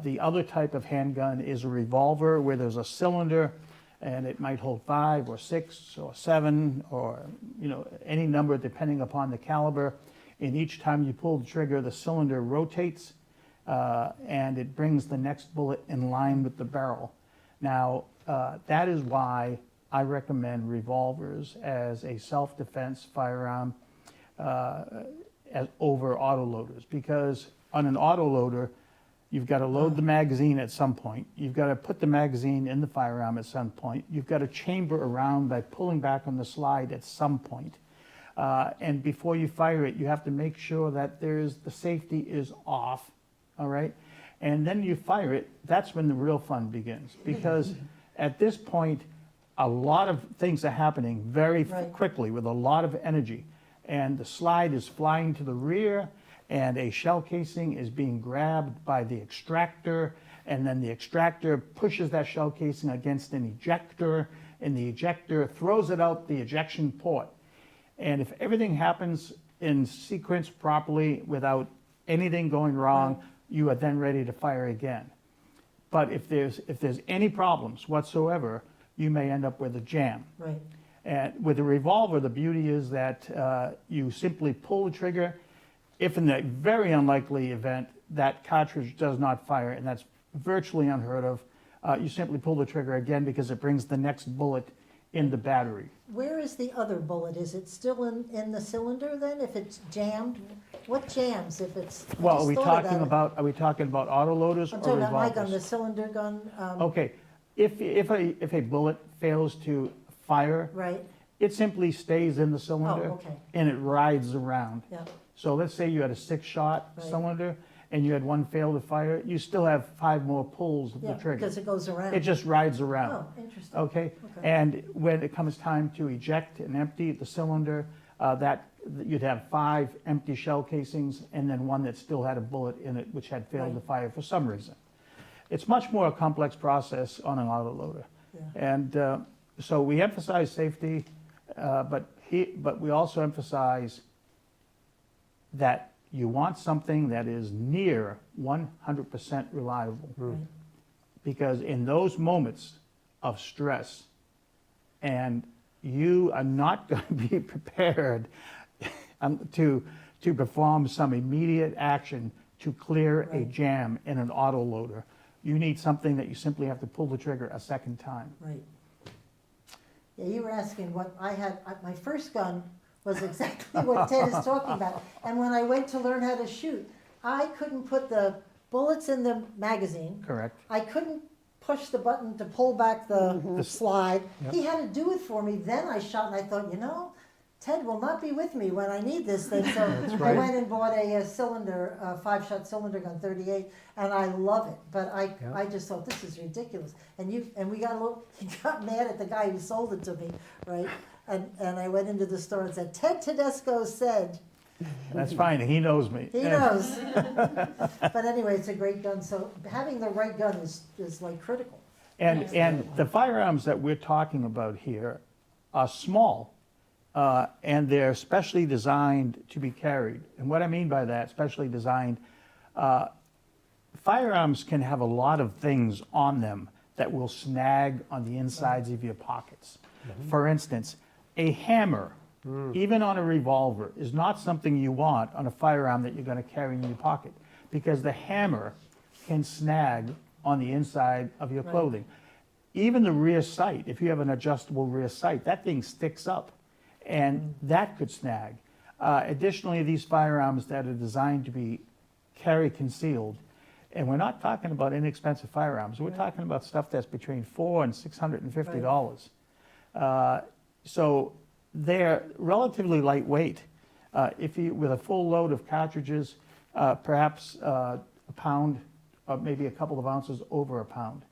The other type of handgun is a revolver where there's a cylinder and it might hold 5 or 6 or 7 or any number depending upon the caliber. And each time you pull the trigger, the cylinder rotates and it brings the next bullet in line with the barrel. Now, that is why I recommend revolvers as a self-defense firearm over autoloaders, because on an autoloader, you've got to load the magazine at some point. You've got to put the magazine in the firearm at some point. You've got to chamber around by pulling back on the slide at some point. And before you fire it, you have to make sure that the safety is off, all right? And then you fire it, that's when the real fun begins. Because at this point, a lot of things are happening very
Right.
quickly with a lot of energy. And the slide is flying to the rear, and a shell casing is being grabbed by the extractor, and then the extractor pushes that shell casing against an ejector, and the ejector throws it out the ejection port. And if everything happens in sequence properly without anything going wrong, you are then ready to fire again. But if there's any problems whatsoever, you may end up with a jam.
Right.
And with a revolver, the beauty is that you simply pull the trigger. If in the very unlikely event that cartridge does not fire, and that's virtually unheard of, you simply pull the trigger again because it brings the next bullet in the battery.
Where is the other bullet? Is it still in the cylinder then, if it's jammed? What jams if it's? I
Well,
just
are we
thought of
talking
that.
about autoloaders
I'm
or
talking about my
revolvers?
gun, the cylinder gun.
Okay, if a bullet fails to fire,
Right,
it simply stays in the cylinder
okay.
and it rides around.
yeah,
So let's say you had a 6-shot
Right. cylinder
and you had one fail to fire, you still have 5 more pulls of
yeah,
the trigger.
because it goes around.
It just rides around.
Oh, interesting.
Okay?
Okay.
And when it comes time to eject and empty the cylinder, you'd have 5 empty shell casings and then one that still had a bullet in it which had failed to
Right.
fire for some reason. It's much more a complex process on an autoloader.
Yeah.
And so we emphasize safety, but we also emphasize that you want something that is near 100% reliable.
Right.
Because in those moments of stress, and you are not going to be prepared to to perform some immediate action to clear a
Right.
jam in an autoloader. You need something that you simply have to pull the trigger a second time.
Right. Yeah, you were asking what I had, my first gun was exactly what Ted is talking about. And when I went to learn how to shoot, I couldn't put the bullets in the magazine.
Correct.
I couldn't push the button to pull back the slide.
Yep.
He had to do it for me. Then I shot and I thought, Ted will not be with me when I need this thing. So I
right.
went and bought a cylinder, a 5-shot cylinder gun, 38, and I love it. But
Yeah.
I just thought, this is ridiculous. And we got he got mad at the guy who sold it to me, right? And I went into the store and said, Ted Tedesco said,
That's fine, he knows me.
he knows. But anyway, it's a great gun. So having the right gun is like critical.
And the firearms that we're talking about here are small, and they're specially designed to be carried. And what I mean by that, specially designed, firearms can have a lot of things on them that will snag on the insides of your pockets. For instance, a hammer, even on a revolver, is not something you want on a firearm that you're going to carry in your pocket, because the hammer can snag on the inside of your
Right.
clothing. Even the rear sight, if you have an adjustable rear sight, that thing sticks up, and that could snag. Additionally, these firearms that are designed to be carry concealed, and we're not talking about inexpensive firearms, we're talking about stuff that's between $400 and $650. So they're relatively lightweight. With a full load of cartridges, perhaps a pound, or maybe a couple of ounces over a pound.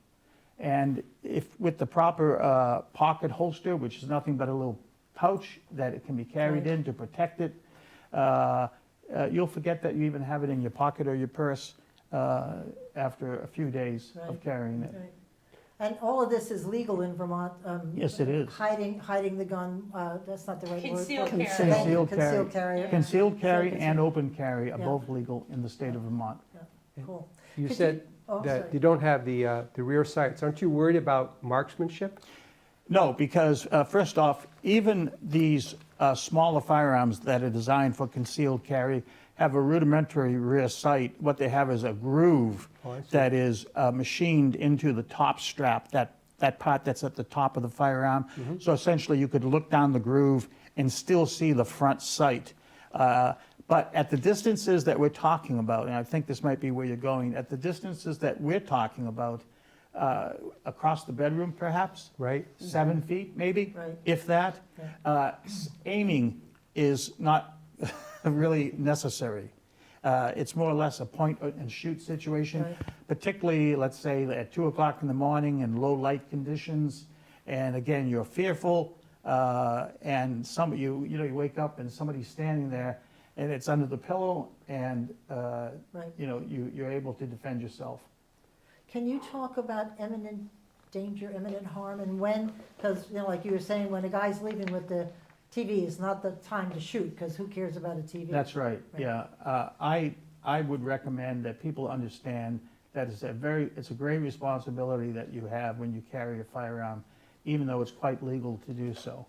And if with the proper pocket holster, which is nothing but a little pouch that it can be carried
Right.
in to protect it, you'll forget that you even have it in your pocket or your purse after a few days of
Right.
carrying it.
Right. And all of this is legal in Vermont.
Yes, it is.
Hiding the gun, that's not the right word.
Concealed
Thank you.
carry.
Concealed carry.
Concealed carry.
Concealed carry
Concealed.
and open carry are
Yeah.
both legal in the state of Vermont.
Cool.
You
Could
said
Oh,
that
sorry.
you don't have the rear sights. Aren't you worried about marksmanship?
No, because first off, even these smaller firearms that are designed for concealed carry have a rudimentary rear sight. What they have is a groove
Oh, I see.
that is machined into the top strap, that part that's at the top of the firearm. So essentially, you could look down the groove and still see the front sight. But at the distances that we're talking about, and I think this might be where you're going, at the distances that we're talking about, across the bedroom perhaps,
Right?
7 feet maybe,
Right.
if that, aiming is not really necessary. It's more or less a point and shoot situation,
Right.
particularly, let's say, at 2 o'clock in the morning in low light conditions. And again, you're fearful, and you wake up and somebody's standing there and it's under the pillow, and
Right.
you're able to defend yourself.
Can you talk about imminent danger, imminent harm, and when? Because, like you were saying, when a guy's leaving with the TV, it's not the time to shoot, because who cares about a TV?
That's right,
Right.
yeah. I would recommend that people understand that it's a great responsibility that you have when you carry a firearm, even though it's quite legal to do so.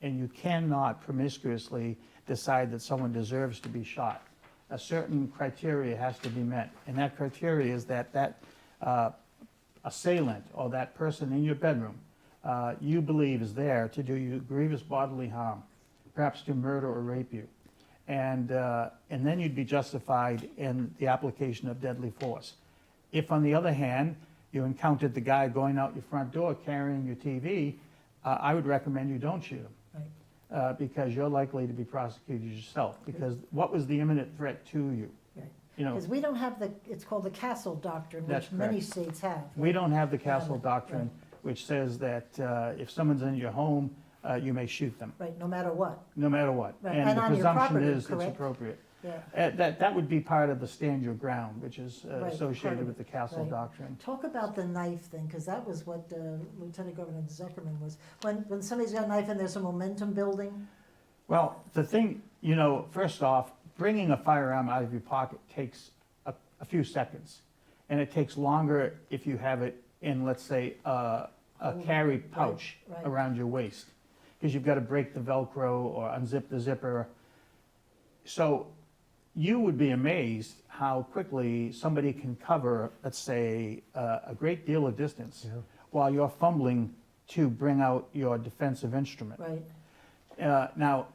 And you cannot promiscuously decide that someone deserves to be shot. A certain criteria has to be met, and that criteria is that assailant or that person in your bedroom you believe is there to do you grievous bodily harm, perhaps to murder or rape you. And then you'd be justified in the application of deadly force. If, on the other hand, you encountered the guy going out your front door carrying your TV, I would recommend you don't shoot him.
Right.
Because you're likely to be prosecuted yourself. Because what was the imminent threat to you?
Right.
You know,
Because we don't have it's called the Castle Doctrine,
That's
which many
correct.
states have.
we don't have the Castle
Right.
Doctrine, which says that if someone's in your home, you may shoot them,
Right, no matter what.
no matter what.
Right,
And
and
the
on your
presumption
property,
is it's
correct?
appropriate.
Yeah.
That would be part of the stand your ground, which is
Right, part
associated
of
with the
it,
Castle
right.
Doctrine.
Talk about the knife thing, because that was what Lieutenant Governor Zuckerman was. When somebody's got a knife and there's a momentum building,
Well, the thing, first off, bringing a firearm out of your pocket takes a few seconds. And it takes longer if you have it in, let's say, a carry pouch
right.
around your waist. Because you've got to break the Velcro or unzip the zipper. So you would be amazed how quickly somebody can cover, let's say, a great deal of distance
Yeah.
while you're fumbling to bring out your defensive instrument.
Right,
Now,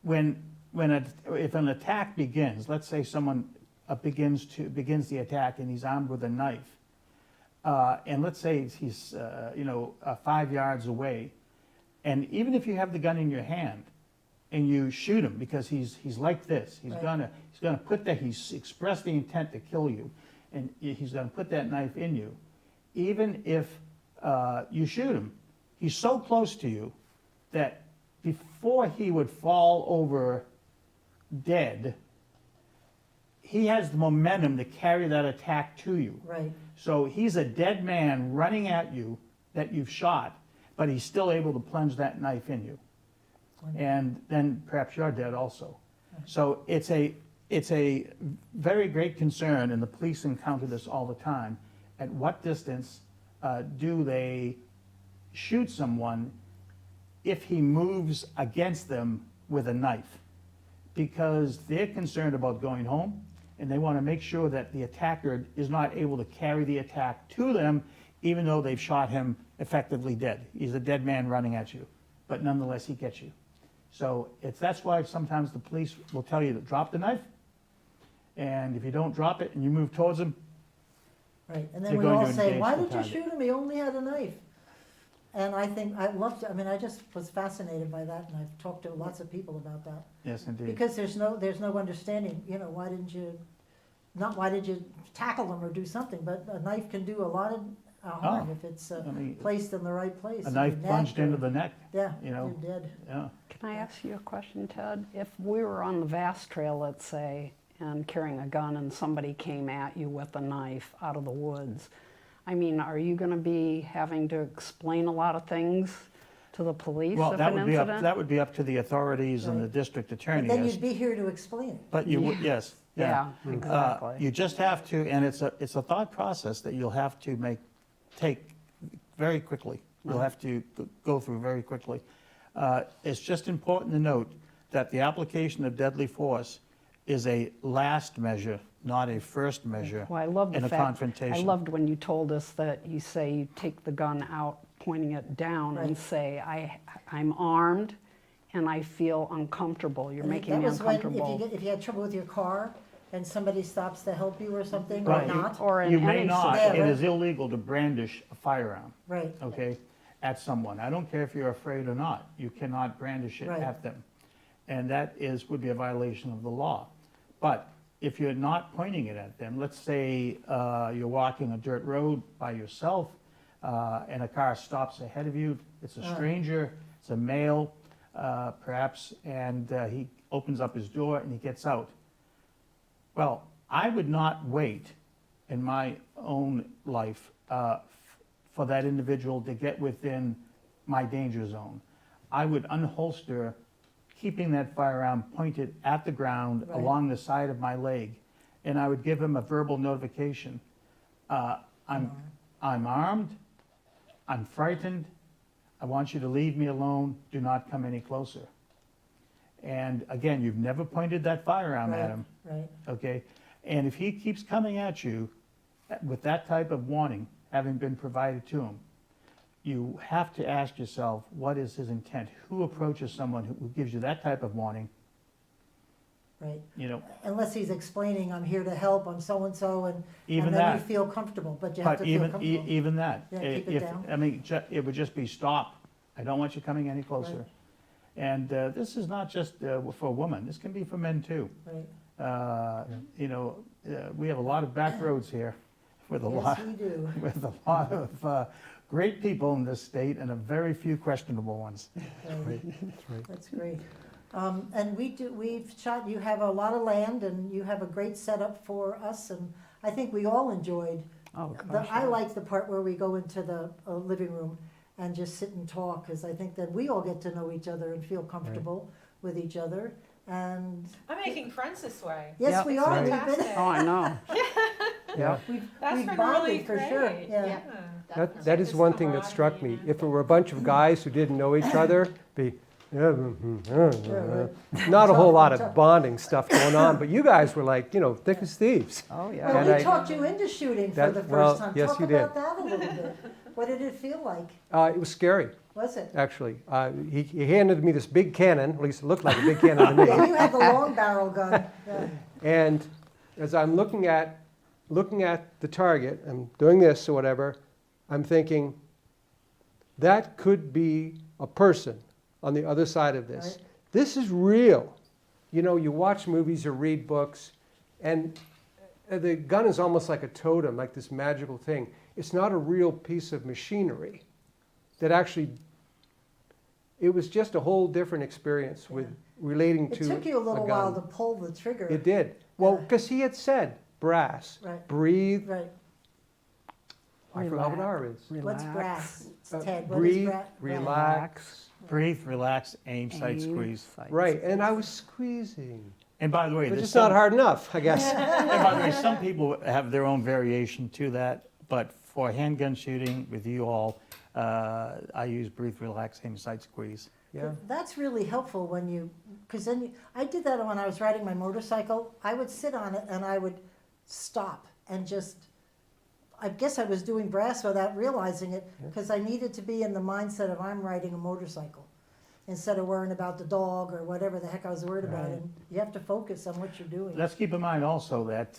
if an attack begins, let's say someone begins the attack and he's armed with a knife, and let's say he's 5 yards away, and even if you have the gun in your hand and you shoot him because he's like this, he's
Right.
gonna put that, he's expressed the intent to kill you, and he's gonna put that knife in you. Even if you shoot him, he's so close to you that before he would fall over dead, he has the momentum to carry that attack to you.
right,
So he's a dead man running at you that you've shot, but he's still able to plunge that knife in you. And then perhaps you're dead also. So it's a very great concern, and the police encounter this all the time. At what distance do they shoot someone if he moves against them with a knife? Because they're concerned about going home, and they want to make sure that the attacker is not able to carry the attack to them, even though they've shot him effectively dead. He's a dead man running at you, but nonetheless, he gets you. So that's why sometimes the police will tell you to drop the knife, and if you don't drop it and you move towards him,
right. And then
You're
we
going
all
to
say,
engage
why
the
did you
target."
shoot him? He only had a knife. And I think, I just was fascinated by that, and I've talked to lots of people about that.
yes, indeed.
Because there's no understanding, why did you tackle him or do something? But a knife can do a lot of harm
Oh,
if it's
I mean,
placed in the right place.
a
in
knife
your neck
plunged
or-
into the neck,
Yeah,
you know.
you're dead.
yeah.
Can I ask you a question, Ted? If we were on the vast trail, let's say, and carrying a gun and somebody came at you with a knife out of the woods, I mean, are you going to be having to explain a lot of things to the police
Well,
if
that
an
would be up,
incident?
that would be up to the authorities and the
Right.
district
But
attorney.
then
as-
you'd be here to explain it.
But you would, yes, yeah.
Yeah, exactly.
You just have to, and it's a thought process that you'll have to take very quickly. You'll have to go through very quickly. It's just important to note that the application of deadly force is a last measure, not a first measure
Well, I love the
in a
fact, I
confrontation.
loved when you told us that you say you take the gun out, pointing it down,
Right.
and say, I'm armed and I feel uncomfortable. You're
And
making
that
me
was when,
uncomfortable.
if you had trouble with your car and somebody stops to help you or something, or
Right.
not,
Or in
You may
any
not,
Yeah,
it
right.
is illegal to brandish a firearm,
right,
okay, at someone. I don't care if you're afraid or not, you cannot brandish it
Right.
at them. And that would be a violation of the law. But if you're not pointing it at them, let's say you're walking a dirt road by yourself and a car stops ahead of you, it's a stranger, it's a male perhaps, and he opens up his door and he gets out. Well, I would not wait in my own life for that individual to get within my danger zone. I would unholster, keeping that firearm pointed at the ground
Right.
along the side of my leg, and I would give him a verbal notification. I'm armed, I'm frightened, I want you to leave me alone, do not come any closer. And again, you've never pointed that firearm at
right,
him,
right.
okay? And if he keeps coming at you with that type of warning having been provided to him, you have to ask yourself, what is his intent? Who approaches someone who gives you that type of warning?
Right,
You know,
unless he's explaining, I'm here to help, I'm so-and-so, and
even
then you
that.
feel comfortable, but you have
But
to feel
even,
comfortable.
even that.
Yeah, keep it
If-
down.
I mean, it would just be stop. I don't want you coming any closer.
Right.
And this is not just for women, this can be for men too.
Right,
You know, we have a lot of back roads here with a lot,
yes, we do.
with a lot of great people in this state and a very few questionable ones.
Right.
That's right.
That's great. And we've shot, you have a lot of land and you have a great setup for us, and I think we all enjoyed.
Oh, gosh,
I
yeah.
like the part where we go into the living room and just sit and talk, because I think that we all get to know each other and feel comfortable with each other. And
I'm making friends this way.
yes,
Yep.
we are.
Right.
We've
Fantastic.
Oh, I know.
Yeah.
That's
we've
been
bonded
really
for
great.
sure. Yeah.
That is one thing that struck me. If it were a bunch of guys who didn't know each other, be, not a whole lot of bonding stuff going on, but you guys were like, thick as thieves.
Oh, yeah.
Well,
And
we
I-
talked you into shooting for the
well,
first time.
yes,
Talk
you did.
about that a little bit. What did it feel like?
It was scary,
Was it?
actually. He handed me this big cannon, at least it looked like a big cannon to
Yeah,
me.
you had the long barrel gun. Yeah.
And as I'm looking at the target, I'm doing this or whatever, I'm thinking, that could be a person on the other side of this.
Right.
This is real. You watch movies or read books, and the gun is almost like a totem, like this magical thing. It's not a real piece of machinery that actually, it was just a whole different experience with relating
It
to
took you a little
gun.
while to pull the trigger.
It did. Well,
Yeah.
because he had said, brass,
Right.
breathe.
Right.
I forgot what R is.
What's brass?
Uh,
Ted, what is
breathe,
brass?
relax.
Breathe, relax, aim, sight, squeeze.
Right, and I was squeezing.
And by the way,
But
there's
it's not
some-
hard enough, I guess.
and by the way, some people have their own variation to that, but for handgun shooting with you all, I use breathe, relax, aim, sight, squeeze.
Yeah.
That's really helpful when because then I did that when I was riding my motorcycle. I would sit on it and I would stop and just, I guess I was doing brass without realizing it, because I needed to be in the mindset of I'm riding a motorcycle instead of worrying about the dog or whatever the heck I was worried about.
Right.
And you have to focus on what you're doing.
Let's keep in mind also that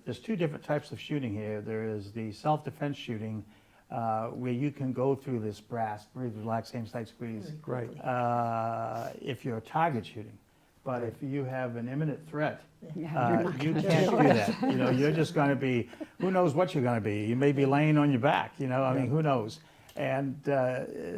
there's two different types of shooting here. There is the self-defense shooting, where you can go through this brass, breathe, relax, aim, sight, squeeze,
Right.
if you're target shooting. But if you have an imminent threat,
Yeah, you're not
you
gonna
can't
do
do
it.
that. You're just going to be, who knows what you're going to be. You may be laying on your back, I mean, who knows? And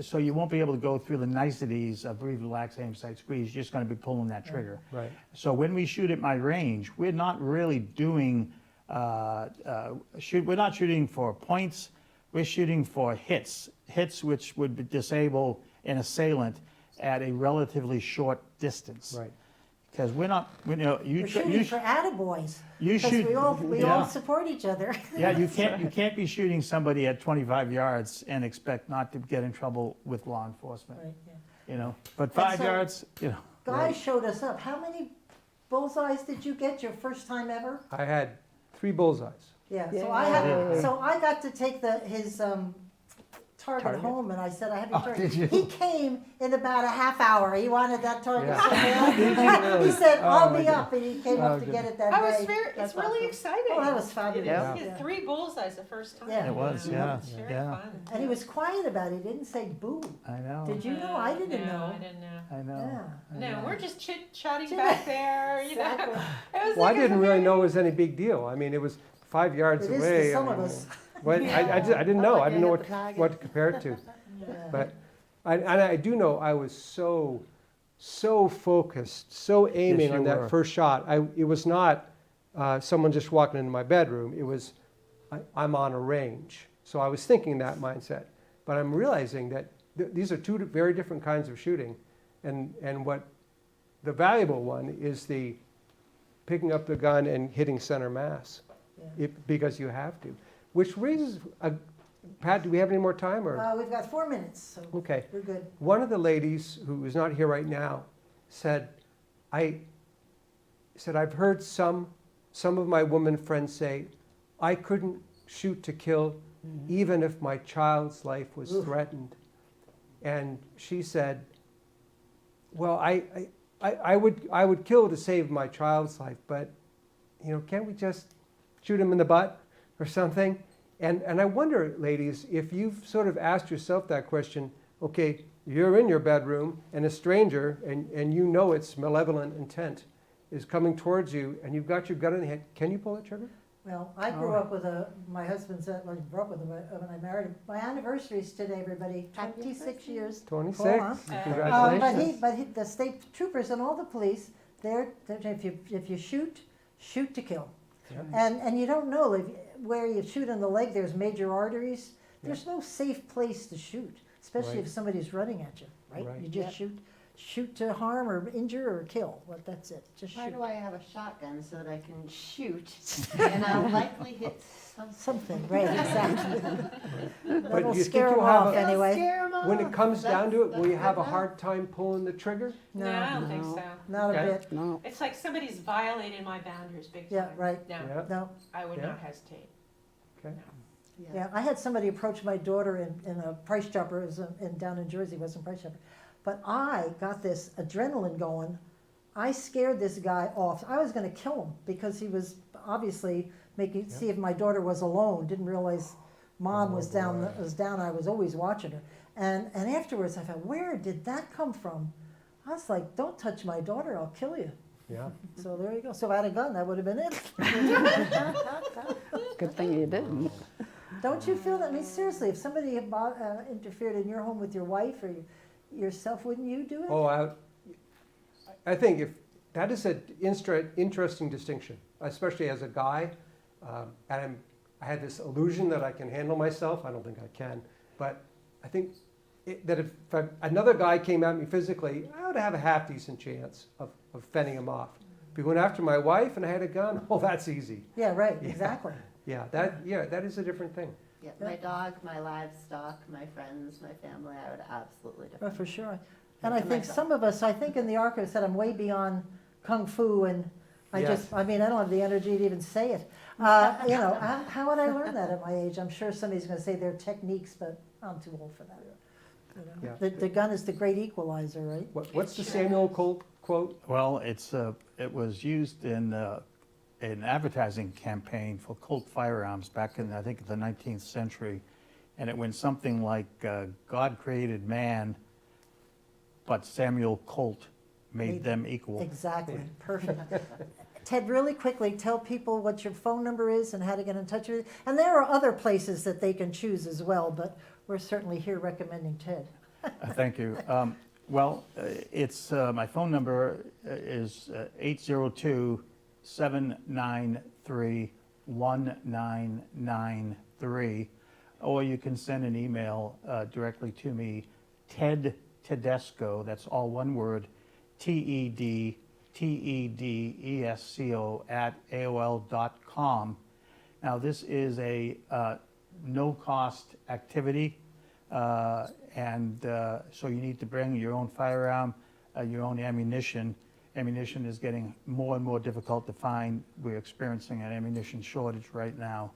so you won't be able to go through the niceties of breathe, relax, aim, sight, squeeze. You're just going to be pulling that trigger.
Right.
So when we shoot at my range, we're not really doing, we're not shooting for points, we're shooting for hits which would disable an assailant at a relatively short distance.
Right.
Because we're not,
We're shooting for attaboys.
you
Because
shoot,
we all
yeah.
support each other.
Yeah, you can't be shooting somebody at 25 yards and expect not to get in trouble with law enforcement,
Right,
But 5
so-
yards,
Guy showed us up. How many bullseyes did you get your first time ever?
I had 3 bullseyes.
Yeah, so
Yay.
I had, so I got to take his target home, and I said, I have your target.
did you?
He came in about a half hour. He wanted that target
Yeah.
so bad.
Did you really?
He said,
Oh,
I'll
my
be
God.
up, and he came
Oh,
up to
good.
get it that
I
day.
was very,
That's
it's really
awesome.
exciting.
Oh, that was fabulous.
Yeah.
You get 3 bullseyes the first time.
Yeah.
It was, yeah,
It's very
yeah.
fun.
And he was quiet about it. He didn't say boo.
I know.
Did you know? I didn't
No,
know.
I didn't know.
I know.
Yeah.
No, we're just chit-chatting
Chit-
back there,
Exactly.
It was
Well, I
like a
didn't really
very-
know it was any big deal. I mean, it was 5 yards
It is
away.
to some
I
of
mean,
us.
But I didn't know. I didn't know what to compare it to.
Yeah.
But I do know I was so focused, so aiming
you
on that
were.
first shot. It was not someone just walking into my bedroom. It was I'm on a range. So I was thinking that mindset. But I'm realizing that these are 2 very different kinds of shooting. And what the valuable one is the picking up the gun and hitting center mass,
Yeah.
because you have to. Which raises, Pat, do we have any more time? Or?
We've got 4 minutes, so
Okay.
we're good.
One of the ladies who is not here right now said, I've heard some of my women friends say, I couldn't shoot to kill even if my child's life was
Oof.
threatened. And she said, well, I would kill to save my child's life, but can't we just shoot him in the butt or something? And I wonder, ladies, if you've sort of asked yourself that question, okay, you're in your bedroom and a stranger, and you know it's malevolent intent, is coming towards you, and you've got your gun in the hand, can you pull the trigger?
Well, I grew up with my husband's, well, I grew up with him when I married him. My anniversary's today, everybody,
Happy
26 years.
26,
Hold on.
congratulations.
The state troopers and all the police, if you shoot to kill.
Yeah.
And you don't know, where you shoot in the leg, there's major arteries. There's no safe place to shoot, especially
Right.
if somebody's running at you, right?
Right.
You just
Yep.
shoot to harm or injure or kill. Well, that's it. Just
Why
shoot.
do I have a shotgun so that I can shoot and I'll likely hit something?
Something, right, exactly.
But
That'll
do you think
scare 'em
you'll have
off
a-
anyway.
Scare 'em
When it
off.
comes down to it, will you
That's
have a
good
hard time pulling the trigger?
No, I
No,
don't think
No.
so.
not a
Okay.
bit.
No.
It's like somebody's violated my boundaries big time.
Yeah, right.
No,
Yeah.
No,
I would
Yeah.
not hesitate.
Okay.
yeah, I had somebody approach my daughter in a Price Chopper, it was down in Jersey, it wasn't Price Chopper. But I got this adrenaline going. I scared this guy off. I was gonna kill him because he was obviously making, see if my daughter was alone, didn't realize mom
Oh,
was down,
boy.
I was always watching her. And afterwards I thought, where did that come from? I was like, don't touch my daughter, I'll kill you.
Yeah.
So there you go. So if I had a gun, that would have been it.
Good thing you didn't.
Don't you feel that? I mean, seriously, if somebody had interfered in your home with your wife or yourself, wouldn't you do it?
Oh, I think if, that is an interesting distinction, especially as a guy. And I had this illusion that I can handle myself. I don't think I can. But I think that if another guy came at me physically, I would have a half-decent chance of fending him off. If he went after my wife and I had a gun, well, that's easy.
Yeah, right,
Yeah.
exactly.
Yeah, that is a different thing.
Yeah, my dog, my livestock, my friends, my family, I would absolutely
Oh,
defend.
for sure. And I
To
think
myself.
some of us, I think in the archive said I'm way beyond kung fu and
Yes.
I mean, I don't have the energy to even say it. You know, how would I learn that at my age? I'm sure somebody's gonna say their techniques, but I'm too old for that. You know?
Yeah.
The gun is the great equalizer, right?
What's the Samuel Colt quote?
Well, it was used in an advertising campaign for Colt firearms back in, I think, the 19th century. And it went something like, God created man, but Samuel Colt made them equal.
Exactly, perfect. Ted, really quickly, tell people what your phone number is and how to get in touch with you. And there are other places that they can choose as well, but we're certainly here recommending Ted.
Thank you. It's, my phone number is 802-793-1993, or you can send an email directly to me, Tedesco, that's all one word, TEDTEDESCO@AOL.com. Now, this is a no-cost activity, and so you need to bring your own firearm, your own ammunition. Ammunition is getting more and more difficult to find. We're experiencing an ammunition shortage right now.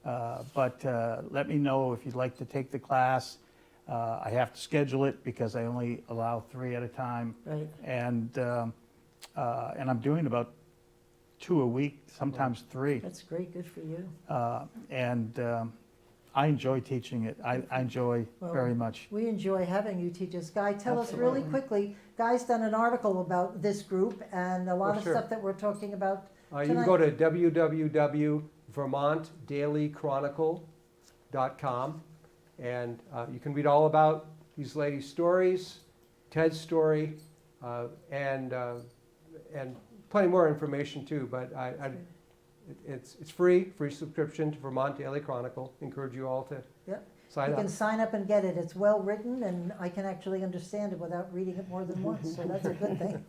But let me know if you'd like to take the class. I have to schedule it because I only allow 3 at a time.
Right.
And I'm doing about 2 a week, sometimes 3.
That's great, good for you.
I enjoy teaching it. I enjoy
Well,
very much.
We enjoy having you teach us. Guy, tell us really
Absolutely.
quickly, Guy's done an article about this group and a lot
Oh,
of
sure.
stuff that we're talking about
You can
tonight.
go to www.vermontdailychronicle.com and you can read all about these ladies' stories, Ted's story, and plenty more information too. But it's free subscription to Vermont Daily Chronicle. Encourage you all to
Yep.
sign
You
up.
can sign up and get it. It's well-written, and I can actually understand it without reading it more than once, so that's a good thing.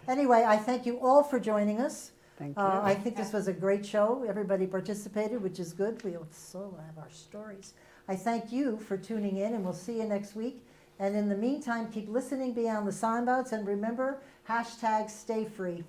Anyway, I thank you all for joining us.
Thank you.
I think this was a great show. Everybody participated, which is good. We also have our stories. I thank you for tuning in, and we'll see you next week. And in the meantime, keep listening beyond the signboards, and remember, #StayFree.